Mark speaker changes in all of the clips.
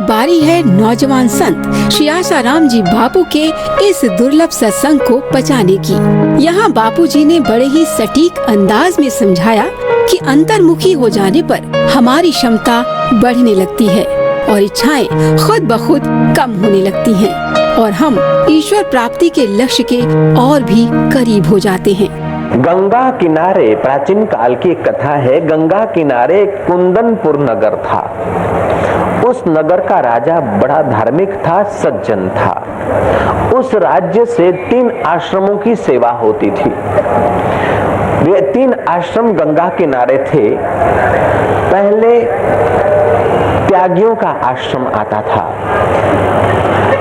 Speaker 1: बारी है नौजवान संत श्री आशाराम जी बापू के इस दुर्लभ सत्संग को पचाने की। यहाँ बापू जी ने बड़े ही सटीक अंदाज में समझाया कि अंतर्मुखी हो जाने पर हमारी क्षमता बढ़ने लगती है और इच्छाएं खुद ब खुद कम होने लगती हैं और हम ईश्वर प्राप्ति के लक्ष्य के और भी करीब हो जाते हैं।
Speaker 2: गंगा किनारे, प्राचीन काल की एक कथा है। गंगा किनारे कुंदनपुर नगर था। उस नगर का राजा बड़ा धार्मिक था, सज्जन था। उस राज्य से 3 आश्रमों की सेवा होती थी। वे 3 आश्रम गंगा किनारे थे। पहले त्यागियों का आश्रम आता था।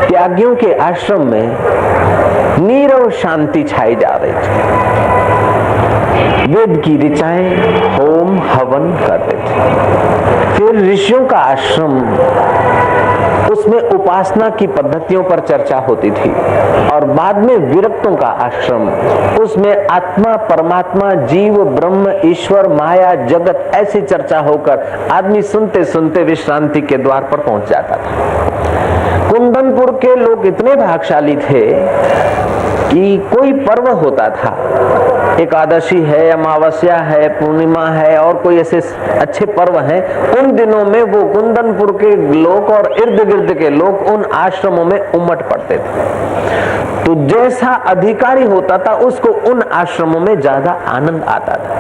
Speaker 2: त्यागियों के आश्रम में नीरव शांति छाई जा रही थी। वेद की ऋचाएं होम हवन करते थे। फिर ऋषियों का आश्रम, उसमें उपासना की पद्धतियों पर चर्चा होती थी। और बाद में विरक्तों का आश्रम, उसमें आत्मा, परमात्मा, जीव, ब्रह्म, ईश्वर, माया, जगत ऐसी चर्चा होकर आदमी सुनते सुनते विश्रांति के द्वार पर पहुंच जाता था। कुंदनपुर के लोग इतने भाग्यशाली थे कि कोई पर्व होता था, एकादशी है, अमावस्या है, पूर्णिमा है और कोई ऐसे अच्छे पर्व हैं, उन दिनों में वो कुंदनपुर के लोग और इर्द गिर्द के लोग उन आश्रमों में उमड़ पड़ते थे। तो जैसा अधिकारी होता था उसको उन आश्रमों में ज्यादा आनंद आता था।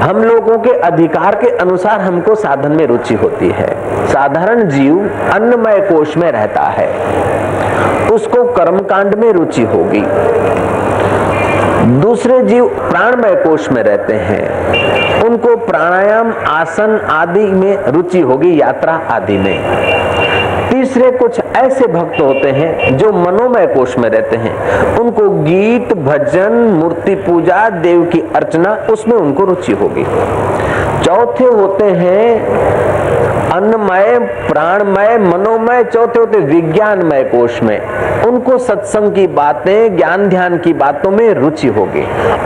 Speaker 2: हम लोगों के अधिकार के अनुसार हमको साधन में रुचि होती है। साधारण जीव अन्नमय कोश में रहता है, उसको कर्मकांड में रुचि होगी। दूसरे जीव प्राणमय कोश में रहते हैं, उनको प्राणायाम, आसन आदि में रुचि होगी, यात्रा आदि में। तीसरे कुछ ऐसे भक्त होते हैं जो मनोमय कोश में रहते हैं, उनको गीत, भजन, मूर्ति पूजा, देव की अर्चना, उसमें उनको रुचि होगी। चौथे होते हैं अन्नमय, प्राणमय, मनोमय। चौथे होते विज्ञानमय कोश में, उनको सत्संग की बातें, ज्ञान ध्यान की बातों में रुचि होगी।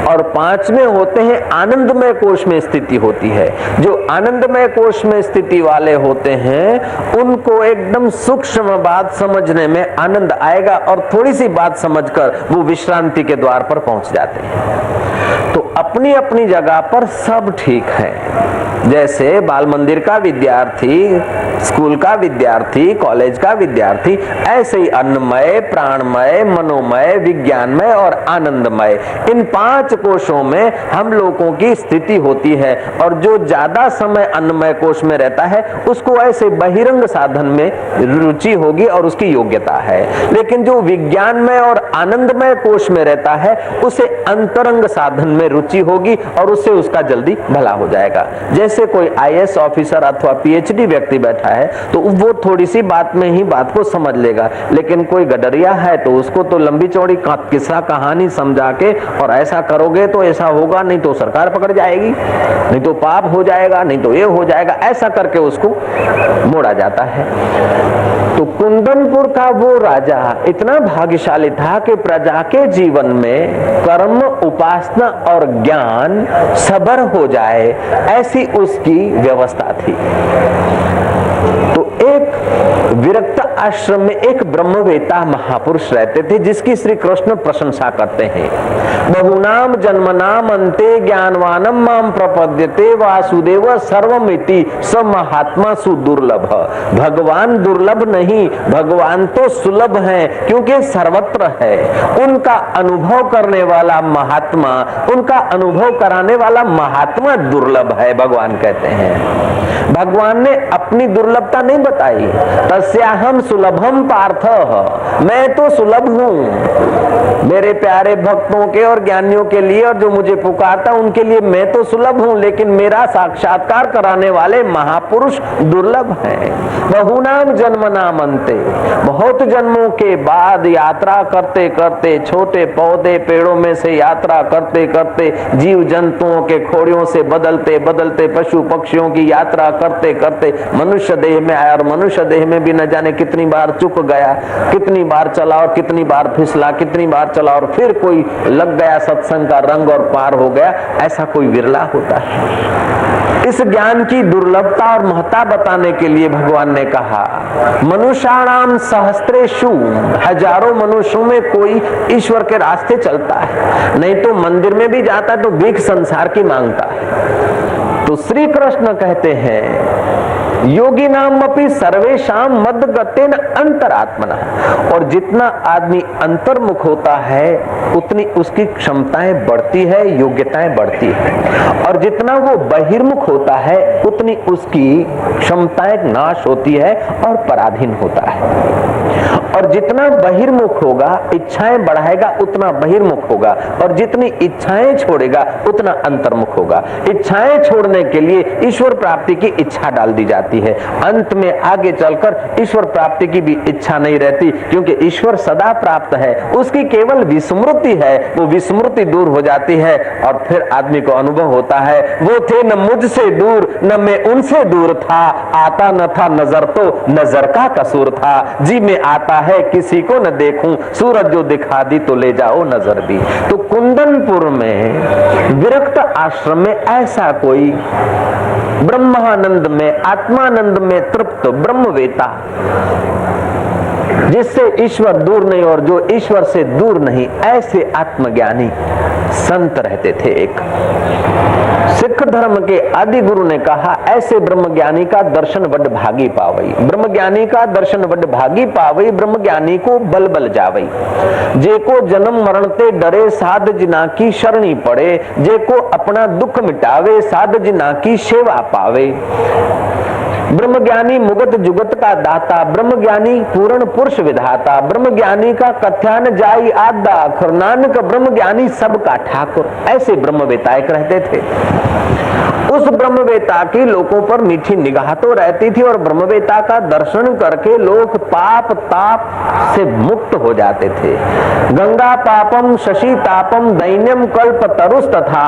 Speaker 2: और 5वें होते हैं आनंदमय कोश में स्थिति होती है। जो आनंदमय कोश में स्थिति वाले होते हैं उनको एकदम सूक्ष्म बात समझने में आनंद आएगा और थोड़ी सी बात समझकर वो विश्रांति के द्वार पर पहुंच जाते हैं। तो अपनी अपनी जगह पर सब ठीक है। जैसे बाल मंदिर का विद्यार्थी, स्कूल का विद्यार्थी, कॉलेज का विद्यार्थी, ऐसे ही अन्नमय, प्राणमय, मनोमय, विज्ञानमय और आनंदमय, इन 5 कोशों में हम लोगों की स्थिति होती है। और जो ज्यादा समय अन्नमय कोश में रहता है उसको ऐसे बहिरंग साधन में रुचि होगी और उसकी योग्यता है। लेकिन जो विज्ञानमय और आनंदमय कोश में रहता है उसे अंतरंग साधन में रुचि होगी और उससे उसका जल्दी भला हो जाएगा। जैसे कोई आईएएस ऑफिसर अथवा पीएचडी व्यक्ति बैठा है तो वो थोड़ी सी बात में ही बात को समझ लेगा, लेकिन कोई गडरिया है तो उसको तो लंबी चौड़ी किस्सा कहानी समझा के और ऐसा करोगे तो ऐसा होगा, नहीं तो सरकार पकड़ जाएगी, नहीं तो पाप हो जाएगा, नहीं तो ये हो जाएगा, ऐसा करके उसको मोड़ा जाता है। तो कुंदनपुर का वो राजा इतना भाग्यशाली था कि प्रजा के जीवन में कर्म, उपासना और ज्ञान सबर हो जाए, ऐसी उसकी व्यवस्था थी। तो एक विरक्त आश्रम में एक ब्रह्मवेता महापुरुष रहते थे जिसकी श्री कृष्ण प्रशंसा करते हैं। बहुनाम जन्मनाम अंते ज्ञानवानम माम प्रपद्यते वासुदेव सर्वमिति स महात्मा सुदुर्लभ। भगवान दुर्लभ नहीं, भगवान तो सुलभ है क्योंकि सर्वत्र है। उनका अनुभव करने वाला महात्मा, उनका अनुभव कराने वाला महात्मा दुर्लभ है, भगवान कहते हैं। भगवान ने अपनी दुर्लभता नहीं बताई। तस्याहम सुलभम पार्थ, मैं तो सुलभ हूं मेरे प्यारे भक्तों के और ज्ञानियों के लिए, और जो मुझे पुकारता उनके लिए मैं तो सुलभ हूं, लेकिन मेरा साक्षात्कार कराने वाले महापुरुष दुर्लभ हैं। बहुनाम जन्मनाम अंते, बहुत जन्मों के बाद यात्रा करते करते, छोटे पौधे पेड़ों में से यात्रा करते करते, जीव जंतुओं के खोड़ियों से बदलते बदलते पशु पक्षियों की यात्रा करते करते मनुष्य देह में आया, और मनुष्य देह में भी न जाने कितनी बार चुक गया, कितनी बार चला और कितनी बार फिसला, कितनी बार चला और फिर कोई लग गया, सत्संग का रंग और पार हो गया, ऐसा कोई विरला होता है। इस ज्ञान की दुर्लभता और महत्ता बताने के लिए भगवान ने कहा, मनुष्याणाम सहस्त्रेषु, हजारों मनुष्यों में कोई ईश्वर के रास्ते चलता है, नहीं तो मंदिर में भी जाता है तो भीख संसार की मांगता है। तो श्री कृष्ण कहते हैं, योगी नाम अपनी सर्वेशाम मद गतेन अंतरात्मना, और जितना आदमी अंतर्मुख होता है उतनी उसकी क्षमताएं बढ़ती है, योग्यताएं बढ़ती है, और जितना वो बहिर्मुख होता है उतनी उसकी क्षमताएं नाश होती है और पराधीन होता है। और जितना बहिर्मुख होगा, इच्छाएं बढ़ाएगा, उतना बहिर्मुख होगा, और जितनी इच्छाएं छोड़ेगा उतना अंतर्मुख होगा। इच्छाएं छोड़ने के लिए ईश्वर प्राप्ति की इच्छा डाल दी जाती है, अंत में आगे चलकर ईश्वर प्राप्ति की भी इच्छा नहीं रहती, क्योंकि ईश्वर सदा प्राप्त है, उसकी केवल विस्मृति है, वो विस्मृति दूर हो जाती है और फिर आदमी को अनुभव होता है, वो थे न मुझसे दूर न मैं उनसे दूर था, आता न था नजर तो नजर का कसूर था, जी में आता है किसी को न देखूं, सूरज जो दिखा दी तो ले जाओ नजर भी। तो कुंदनपुर में विरक्त आश्रम में ऐसा कोई ब्रह्मानंद में, आत्मानंद में तृप्त ब्रह्मवेता, जिससे ईश्वर दूर नहीं और जो ईश्वर से दूर नहीं, ऐसे आत्मज्ञानी संत रहते थे। एक सिख धर्म के आदि गुरु ने कहा, ऐसे ब्रह्मज्ञानी का दर्शन वड भागी पावई, ब्रह्मज्ञानी का दर्शन वड भागी पावई, ब्रह्मज्ञानी को बल बल जावई, जे को जन्म मरण ते डरे साध जिना की शरणी पड़े, जे को अपना दुख मिटावे साध जिना की सेवा पावे। ब्रह्मज्ञानी मुगत जुगत का दाता, ब्रह्मज्ञानी पूर्ण पुरुष विधाता, ब्रह्मज्ञानी का कथ्यान जाई आदा, अखर नानक ब्रह्मज्ञानी सबका ठाकुर। ऐसे ब्रह्मवेता एक रहते थे। उस ब्रह्मवेता की लोगों पर मीठी निगाह तो रहती थी, और ब्रह्मवेता का दर्शन करके लोग पाप ताप से मुक्त हो जाते थे। गंगा पापम शशि तापम दैन्यम कल्प तरुस तथा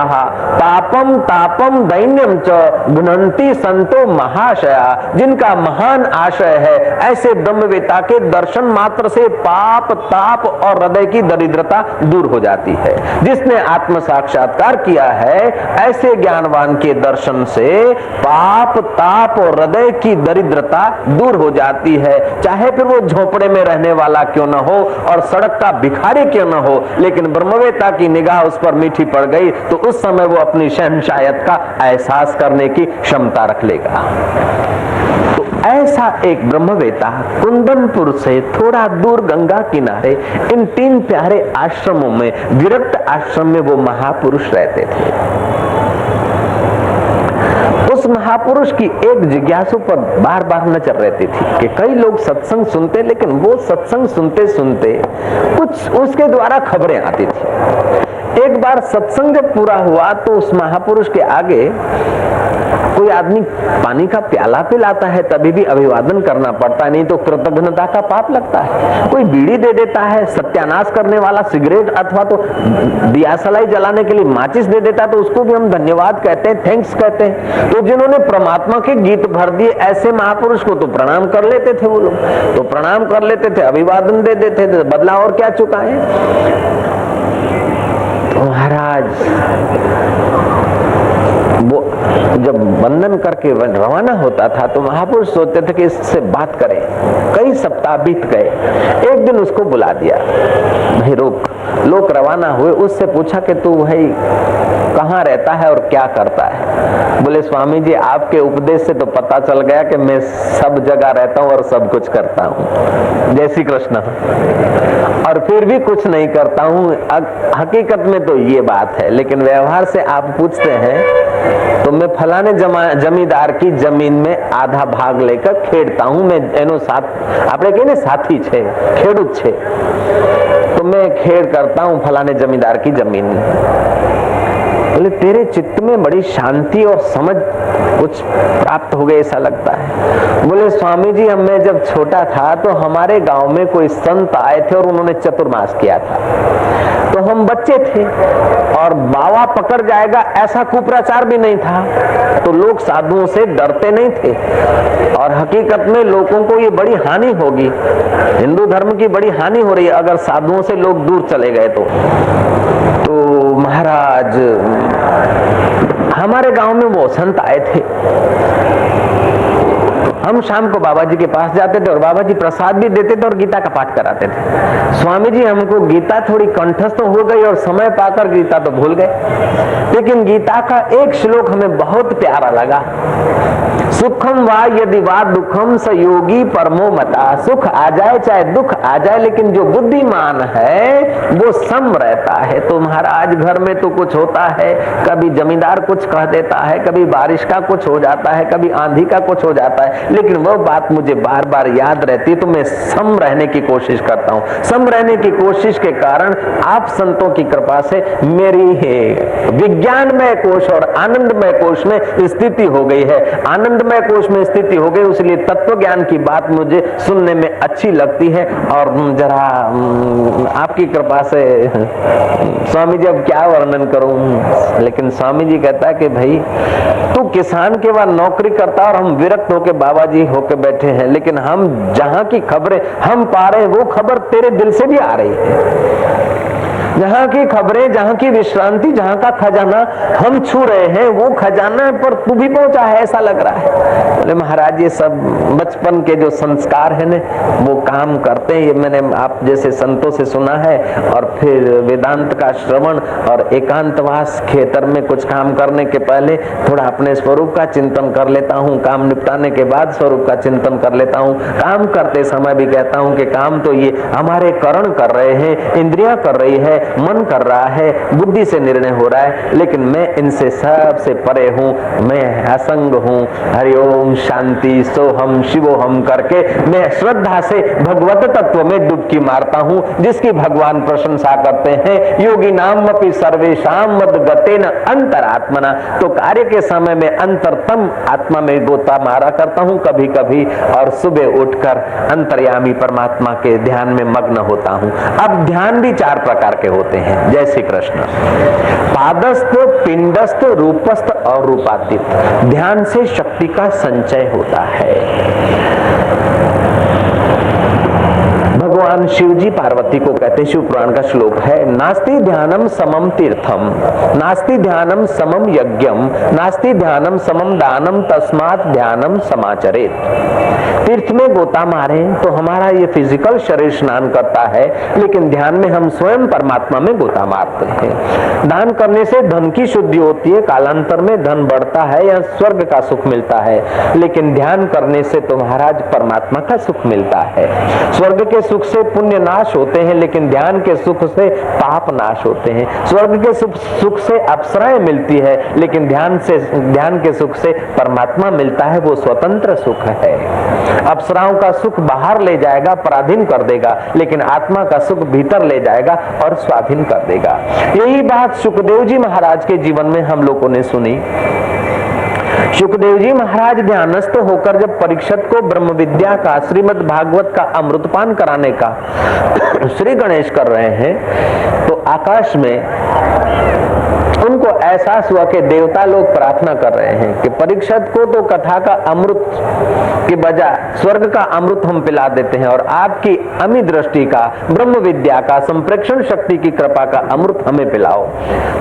Speaker 2: पापम तापम दैन्यम च गुणंती संतो महाशया, जिनका महान आशय है, ऐसे ब्रह्मवेता के दर्शन मात्र से पाप ताप और हृदय की दरिद्रता दूर हो जाती है। जिसने आत्म साक्षात्कार किया है, ऐसे ज्ञानवान के दर्शन से पाप ताप और हृदय की दरिद्रता दूर हो जाती है। चाहे फिर वो झोपड़े में रहने वाला क्यों न हो और सड़क का भिखारी क्यों न हो, लेकिन ब्रह्मवेता की निगाह उस पर मीठी पड़ गई तो उस समय वो अपनी शहंशायत का एहसास करने की क्षमता रख लेगा। तो ऐसा एक ब्रह्मवेता कुंदनपुर से थोड़ा दूर गंगा किनारे इन 3 प्यारे आश्रमों में, विरक्त आश्रम में वो महापुरुष रहते थे। उस महापुरुष की एक जिज्ञासु पर बार बार नजर रहती थी कि कई लोग सत्संग सुनते, लेकिन वो सत्संग सुनते सुनते कुछ उसके द्वारा खबरें आती थी। एक बार सत्संग जब पूरा हुआ तो उस महापुरुष के आगे कोई आदमी पानी का प्याला पिलाता है, तभी भी अभिवादन करना पड़ता है, नहीं तो कृतज्ञता का पाप लगता है। कोई बीड़ी दे देता है, सत्यानाश करने वाला सिगरेट अथवा तो दियासलाई जलाने के लिए माचिस दे देता है, तो उसको भी हम धन्यवाद कहते हैं, थैंक्स कहते हैं। तो जिन्होंने परमात्मा के गीत भर दिए, ऐसे महापुरुष को तो प्रणाम कर लेते थे वो लोग, तो प्रणाम कर लेते थे, अभिवादन दे देते थे, बदला और क्या चुकाएं। तो महाराज वो जब वंदन करके रवाना होता था तो महापुरुष सोचते थे कि इससे बात करें। कई सप्ताह बीत गए, एक दिन उसको बुला दिया, भाई रोक। लोग रवाना हुए, उससे पूछा कि तू भाई कहाँ रहता है और क्या करता है? बोले स्वामी जी, आपके उपदेश से तो पता चल गया कि मैं सब जगह रहता हूँ और सब कुछ करता हूँ। जय श्री कृष्ण। और फिर भी कुछ नहीं करता हूँ, हकीकत में तो ये बात है, लेकिन व्यवहार से आप पूछते हैं तो मैं फलाने जमींदार की जमीन में आधा भाग लेकर खेड़ता हूँ। मैं एनो साथ आपने कहे ने साथी छे, खेडूत छे, तो मैं खेड़ करता हूँ फलाने जमींदार की जमीन में। बोले तेरे चित्त में बड़ी शांति और समझ कुछ प्राप्त हो गई ऐसा लगता है। बोले स्वामी जी, मैं जब छोटा था तो हमारे गांव में कोई संत आए थे और उन्होंने चतुर्मास किया था, तो हम बच्चे थे और बावा पकड़ जाएगा ऐसा कुप्रचार भी नहीं था, तो लोग साधुओं से डरते नहीं थे। और हकीकत में लोगों को ये बड़ी हानि होगी, हिंदू धर्म की बड़ी हानि हो रही है अगर साधुओं से लोग दूर चले गए तो महाराज हमारे गांव में वो संत आए थे। हम शाम को बाबा जी के पास जाते थे और बाबा जी प्रसाद भी देते थे और गीता का पाठ कराते थे। स्वामी जी हमको गीता थोड़ी कंठस्थ हो गई और समय पाकर गीता तो भूल गए, लेकिन गीता का एक श्लोक हमें बहुत प्यारा लगा। सुखम वा यदि वा दुखम स योगी परमो मता। सुख आ जाए चाहे दुख आ जाए, लेकिन जो बुद्धिमान है वो सम रहता है। तो महाराज घर में तो कुछ होता है, कभी जमींदार कुछ कह देता है, कभी बारिश का कुछ हो जाता है, कभी आंधी का कुछ हो जाता है, लेकिन वो बात मुझे बार बार याद रहती है। तो मैं सम रहने की कोशिश करता हूँ। सम रहने की कोशिश के कारण आप संतों की कृपा से मेरी विज्ञानमय कोश और आनंदमय कोश में स्थिति हो गई है। आनंदमय कोश में स्थिति हो गई, इसलिए तत्व ज्ञान की बात मुझे सुनने में अच्छी लगती है। और जरा आपकी कृपा से स्वामी जी अब क्या वर्णन करूं, लेकिन स्वामी जी कहता है कि भाई तू किसान के बाद नौकरी करता और हम विरक्त होके बाबा जी होके बैठे हैं, लेकिन हम जहां की खबरें हम पा रहे हैं वो खबर तेरे दिल से भी आ रही है। जहां की खबरें, जहां की विश्रांति, जहां का खजाना हम छू रहे हैं, वो खजाना पर तू भी पहुंचा है ऐसा लग रहा है। बोले महाराज ये सब बचपन के जो संस्कार है ना वो काम करते हैं। ये मैंने आप जैसे संतों से सुना है और फिर वेदांत का श्रवण और एकांतवास खेतर में कुछ काम करने के पहले थोड़ा अपने स्वरूप का चिंतन कर लेता हूँ। काम निपटाने के बाद स्वरूप का चिंतन कर लेता हूँ। काम करते समय भी कहता हूँ कि काम तो ये हमारे करण कर रहे हैं, इंद्रियां कर रही है, मन कर रहा है, बुद्धि से निर्णय हो रहा है, लेकिन मैं इनसे सबसे परे हूँ, मैं असंग हूँ। हरिओम शांति सोहम शिवोहम करके मैं श्रद्धा से भगवत तत्व में डुबकी मारता हूँ, जिसकी भगवान प्रशंसा करते हैं। योगी नाम अपि सर्वेशाम मद गतेन अंतरात्मना। तो कार्य के समय में अंतरतम आत्मा में गोता मारा करता हूँ कभी कभी, और सुबह उठकर अंतर्यामी परमात्मा के ध्यान में मग्न होता हूँ। अब ध्यान भी चार प्रकार के होते हैं। जय श्री कृष्ण। पादस्थ, पिंडस्थ, रूपस्थ और रूपातीत। ध्यान से शक्ति का संचय होता है। भगवान शिव जी पार्वती को कहते हैं, शिव पुराण का श्लोक है, नास्ति ध्यानम समम तीर्थम, नास्ति ध्यानम समम यज्ञम, नास्ति ध्यानम समम दानम, तस्मात् ध्यानम समाचरेत। तीर्थ में गोता मारे तो हमारा ये फिजिकल शरीर स्नान करता है, लेकिन ध्यान में हम स्वयं परमात्मा में गोता मारते हैं। दान करने से धन की शुद्धि होती है, कालांतर में धन बढ़ता है या स्वर्ग का सुख मिलता है, लेकिन ध्यान करने से तो महाराज परमात्मा का सुख मिलता है। स्वर्ग के सुख से पुण्य नाश होते हैं, लेकिन ध्यान के सुख से पाप नाश होते हैं। स्वर्ग के सुख से अप्सराएं मिलती है, लेकिन ध्यान के सुख से परमात्मा मिलता है, वो स्वतंत्र सुख है। अप्सराओं का सुख बाहर ले जाएगा, पराधीन कर देगा, लेकिन आत्मा का सुख भीतर ले जाएगा और स्वाधीन कर देगा। यही बात सुखदेव जी महाराज के जीवन में हम लोगों ने सुनी। सुखदेव जी महाराज ध्यानस्थ होकर जब परीक्षित को ब्रह्म विद्या का, श्रीमद् भागवत का अमृतपान कराने का श्री गणेश कर रहे हैं, तो आकाश में उनको एहसास हुआ कि देवता लोग प्रार्थना कर रहे हैं कि परीक्षित को तो कथा का अमृत के बजाय स्वर्ग का अमृत हम पिला देते हैं, और आपकी अमी दृष्टि का, ब्रह्म विद्या का, संप्रेक्षण शक्ति की कृपा का अमृत हमें पिलाओ।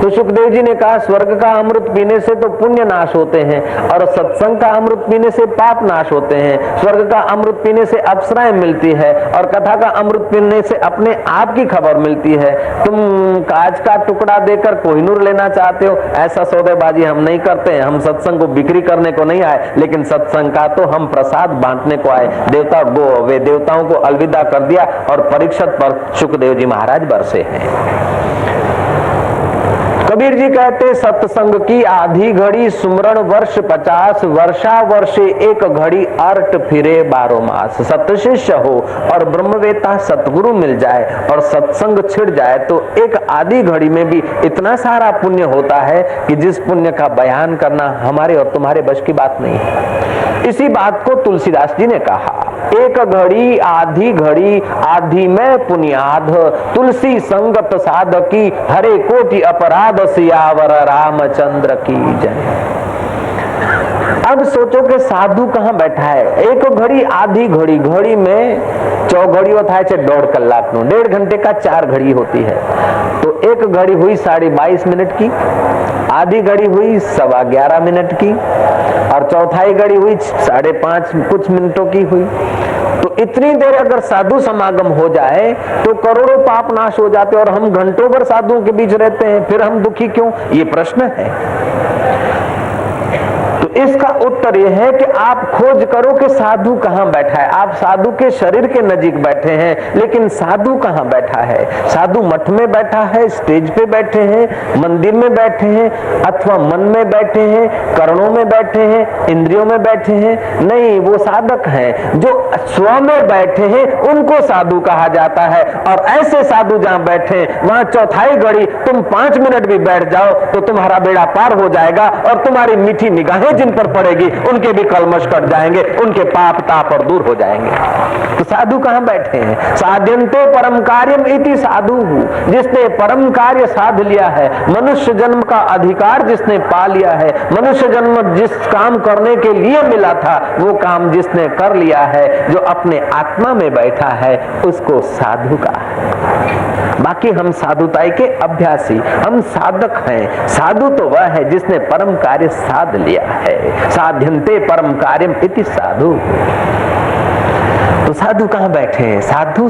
Speaker 2: तो सुखदेव जी ने कहा, स्वर्ग का अमृत पीने से तो पुण्य नाश होते हैं, और सत्संग का अमृत पीने से पाप नाश होते हैं। स्वर्ग का अमृत पीने से अप्सराएं मिलती है, और कथा का अमृत पीने से अपने आप की खबर मिलती है। तुम कांच का टुकड़ा देकर कोहिनूर लेना चाहते हो, ऐसा सौदेबाजी हम नहीं करते हैं। हम सत्संग को बिक्री करने को नहीं आए, लेकिन सत्संग का तो हम प्रसाद बांटने को आए। वे देवताओं को अलविदा कर दिया और परीक्षित पर सुखदेव जी महाराज बरसे हैं। कबीर जी कहते, सत्संग की आधी घड़ी सुमरण वर्ष 50, वर्षा वर्षे एक घड़ी अर्ट फिरे 12 मास। सतशिष्य हो और ब्रह्मवेता सतगुरु मिल जाए और सत्संग छिड़ जाए तो एक आधी घड़ी में भी इतना सारा पुण्य होता है कि जिस पुण्य का बयान करना हमारे और तुम्हारे बस की बात नहीं है। इसी बात को तुलसीदास जी ने कहा, एक घड़ी आधी घड़ी आधी में पुण्याध, तुलसी संगत साधकी हरे कोटि अपराध, सियावर रामचंद्र की जय। अब सोचो कि साधु कहाँ बैठा है। एक घड़ी आधी घड़ी, घड़ी में 4 घड़ियों થાય છે 1.5 કલાકનું, 1.5 घंटे का 4 घड़ी होती है। तो तो एक घड़ी हुई 22.5 मिनट की, आधी घड़ी हुई 11:15 मिनट की, और चौथाई घड़ी हुई 5:30 कुछ मिनटों की हुई। तो इतनी देर अगर साधु समागम हो जाए तो करोड़ों पाप नाश हो जाते, और हम घंटों भर साधुओं के बीच रहते हैं, फिर हम दुखी क्यों? ये प्रश्न है। तो इसका उत्तर यह है कि आप खोज करो कि साधु कहां बैठा है। आप साधु के शरीर के नजीक बैठे हैं, लेकिन साधु कहां बैठा है? साधु मठ में बैठा है, स्टेज पे बैठे हैं, मंदिर में बैठे हैं, अथवा मन में बैठे हैं, कर्णों में बैठे हैं, इंद्रियों में बैठे हैं? नहीं, वो साधक हैं जो स्व में बैठे हैं, उनको साधु कहा जाता है। और ऐसे साधु जहां बैठे वहां चौथाई घड़ी तुम 5 मिनट भी बैठ जाओ तो तुम्हारा बेड़ा पार हो जाएगा, और तुम्हारी मीठी निगाहें जिन पर पड़ेगी उनके भी कलमश कट जाएंगे, उनके पाप ताप और दूर हो जाएंगे। तो साधु कहां बैठे हैं? साध्यन्ते परम कार्यम इति साधु, जिसने परम कार्य साध लिया है, मनुष्य जन्म का अधिकार जिसने पा लिया है, मनुष्य जन्म जिस काम करने के लिए मिला था वो काम जिसने कर लिया है, जो अपने आत्मा में बैठा है, उसको साधु कहा है। बाकी हम साधुताई के अभ्यासी, हम साधक हैं। साधु तो वह है जिसने परम कार्य साध लिया है। साध्यन्ते परम कार्यम इति साधु। तो साधु कहां बैठे हैं? साधु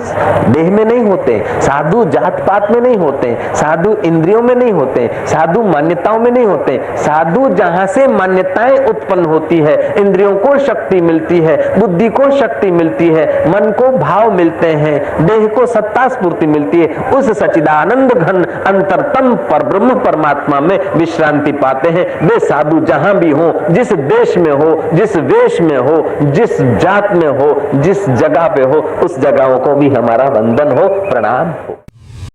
Speaker 2: देह में नहीं होते, साधु जात पात में नहीं होते, साधु इंद्रियों में नहीं होते, साधु मान्यताओं में नहीं होते। साधु जहां से मान्यताएं उत्पन्न होती है, इंद्रियों को शक्ति मिलती है, बुद्धि को शक्ति मिलती है, मन को भाव मिलते हैं, देह को सत्ता स्फूर्ति मिलती है, उस सच्चिदानंद घन अंतरतम पर ब्रह्म परमात्मा में विश्रांति पाते हैं। वे साधु जहां भी हो, जिस देश में हो, जिस वेश में हो, जिस जात में हो, जिस जगह पे हो, उस जगहों को भी हमारा वंदन हो, प्रणाम हो।